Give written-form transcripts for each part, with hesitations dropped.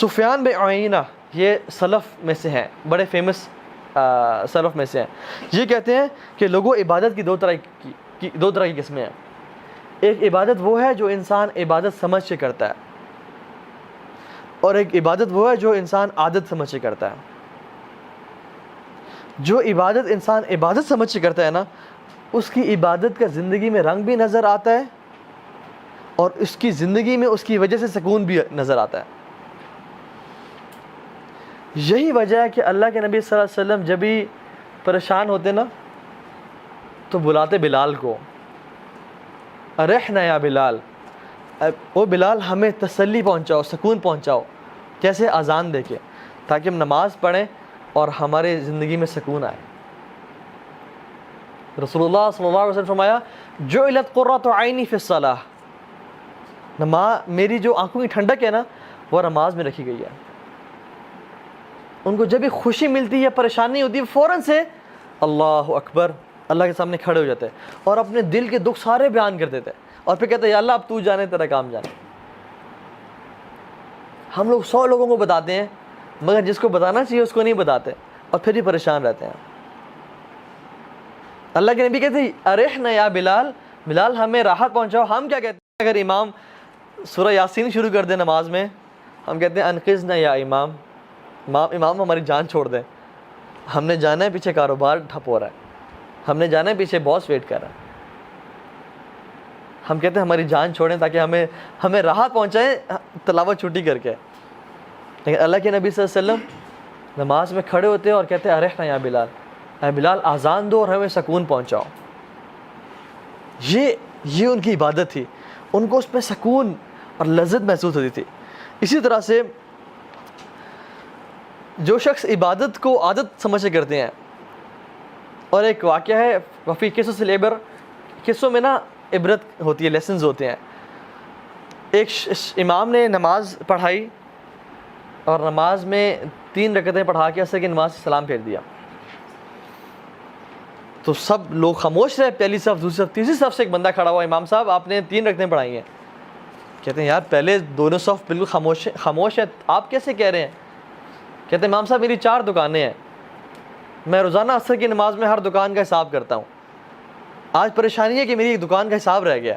سفیان بن عیینہ یہ سلف میں سے ہیں، بڑے فیمس سلف میں سے ہیں. یہ کہتے ہیں کہ لوگوں عبادت کی دو طرح کی قسمیں ہیں. ایک عبادت وہ ہے جو انسان عبادت سمجھ کے کرتا ہے، اور ایک عبادت وہ ہے جو انسان عادت سمجھ کے کرتا ہے. جو عبادت انسان عبادت سمجھ کے کرتا ہے نا، اس کی عبادت کا زندگی میں رنگ بھی نظر آتا ہے، اور اس کی زندگی میں اس کی وجہ سے سکون بھی نظر آتا ہے. یہی وجہ ہے کہ اللہ کے نبی صلی اللہ علیہ وسلم جب بھی پریشان ہوتے نا تو بلاتے بلال کو، ارحنا یا بلال، او بلال ہمیں تسلی پہنچاؤ، سکون پہنچاؤ. کیسے؟ اذان دے کے، تاکہ ہم نماز پڑھیں اور ہمارے زندگی میں سکون آئے. رسول اللہ صلی اللہ علیہ وسلم فرمایا جعلت قرۃ عینی فی الصلاۃ، میری جو آنکھوں کی ٹھنڈک ہے نا وہ نماز میں رکھی گئی ہے. ان کو جب بھی خوشی ملتی ہے، پریشانی ہوتی ہے، فوراً سے اللہ اکبر اللہ کے سامنے کھڑے ہو جاتے ہیں اور اپنے دل کے دکھ سارے بیان کر دیتے ہیں، اور پھر کہتے ہیں یا اللہ اب تو جانے، تیرا کام جانے. ہم لوگ 100 لوگوں کو بتاتے ہیں، مگر جس کو بتانا چاہیے اس کو نہیں بتاتے، اور پھر ہی پریشان رہتے ہیں. اللہ کے نبی کہتے ہیں ارحنا یا بلال، بلال ہمیں راحت پہنچاؤ. ہم کیا کہتے ہیں؟ اگر امام سورہ یاسین شروع کر دے نماز میں، ہم کہتے ہیں انقذنا یا امام، امام ہماری جان چھوڑ دیں. ہم نے جانا ہے پیچھے کاروبار ٹھپ ہو رہا ہے، ہم نے جانا ہے پیچھے باس ویٹ کر رہا ہے. ہم کہتے ہیں ہماری جان چھوڑیں تاکہ ہمیں راحت پہنچائیں تلاوت چھٹی کر کے. لیکن اللہ کے نبی صلی اللہ علیہ وسلم نماز میں کھڑے ہوتے ہیں اور کہتے ہیں ارحنا یا بلال، اے بلال آزان دو اور ہمیں سکون پہنچاؤ. یہ ان کی عبادت تھی، ان کو اس میں سکون اور لذت محسوس ہوتی تھی. اسی طرح سے جو شخص عبادت کو عادت سمجھ کے کرتے ہیں، اور ایک واقعہ ہے وفی قصص العبر، قصوں میں نا عبرت ہوتی ہے، لیسنز ہوتے ہیں. ایک امام نے نماز پڑھائی اور نماز میں 3 رکعتیں پڑھا کے عصر کی نماز سے سلام پھیر دیا. تو سب لوگ خاموش رہے، پہلی صف، دوسری صف، تیسری صف سے ایک بندہ کھڑا ہوا، امام صاحب آپ نے 3 رکعتیں پڑھائی ہیں. کہتے ہیں یار پہلے دونوں صف بالکل خاموش ہے، آپ کیسے کہہ رہے ہیں؟ کہتے ہیں امام صاحب میری 4 دکانیں ہیں، میں روزانہ عصر کی نماز میں ہر دکان کا حساب کرتا ہوں. آج پریشانی ہے کہ میری ایک دکان کا حساب رہ گیا،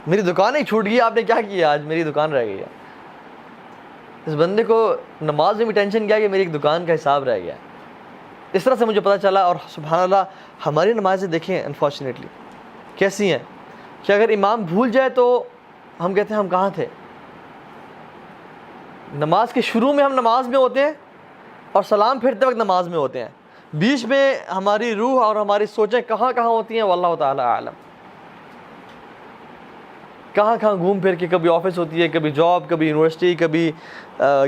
میری دکان ہی چھوٹ گئی. آپ نے کیا کیا؟ آج میری دکان رہ گئی ہے. اس بندے کو نماز میں بھی ٹینشن کیا کہ میری ایک دکان کا حساب رہ گیا. اس طرح سے مجھے پتہ چلا. اور سبحان اللہ ہماری نمازیں دیکھیں انفارچونیٹلی کیسی ہیں کہ اگر امام بھول جائے تو ہم کہتے ہیں ہم کہاں تھے. نماز کے شروع میں ہم نماز میں ہوتے ہیں اور سلام پھرتے وقت نماز میں ہوتے ہیں، بیچ میں ہماری روح اور ہماری سوچیں کہاں ہوتی ہیں واللہ تعالی اعلم. کہاں گھوم پھر کے، کبھی آفس ہوتی ہے، کبھی جاب، کبھی یونیورسٹی، کبھی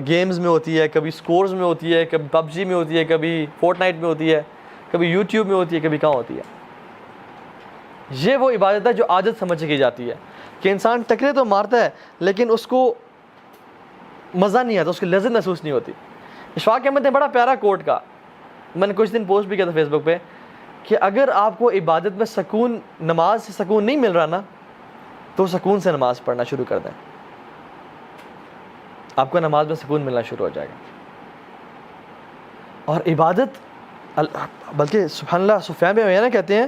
گیمز میں ہوتی ہے، کبھی سکورز میں ہوتی ہے، کبھی پب جی میں ہوتی ہے، کبھی فورٹ نائٹ میں ہوتی ہے، کبھی یوٹیوب میں ہوتی ہے، کبھی کہاں ہوتی ہے. یہ وہ عبادت ہے جو عادت سمجھ کی جاتی ہے کہ انسان ٹکرے تو مارتا ہے لیکن اس کو مزہ نہیں آتا، اس کی لذت محسوس نہیں ہوتی. اشفاق احمد نے بڑا پیارا کوٹ کا، میں نے کچھ دن پوسٹ بھی کیا تھا فیس بک پہ، کہ اگر آپ کو عبادت میں سکون، نماز سے سکون نہیں مل رہا نا، تو سکون سے نماز پڑھنا شروع کر دیں، آپ کو نماز میں سکون ملنا شروع ہو جائے گا. اور عبادت، بلکہ سبحان اللہ سفیان بن عیینہ کہتے ہیں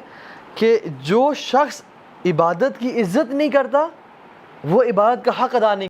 کہ جو شخص عبادت کی عزت نہیں کرتا وہ عبادت کا حق ادا نہیں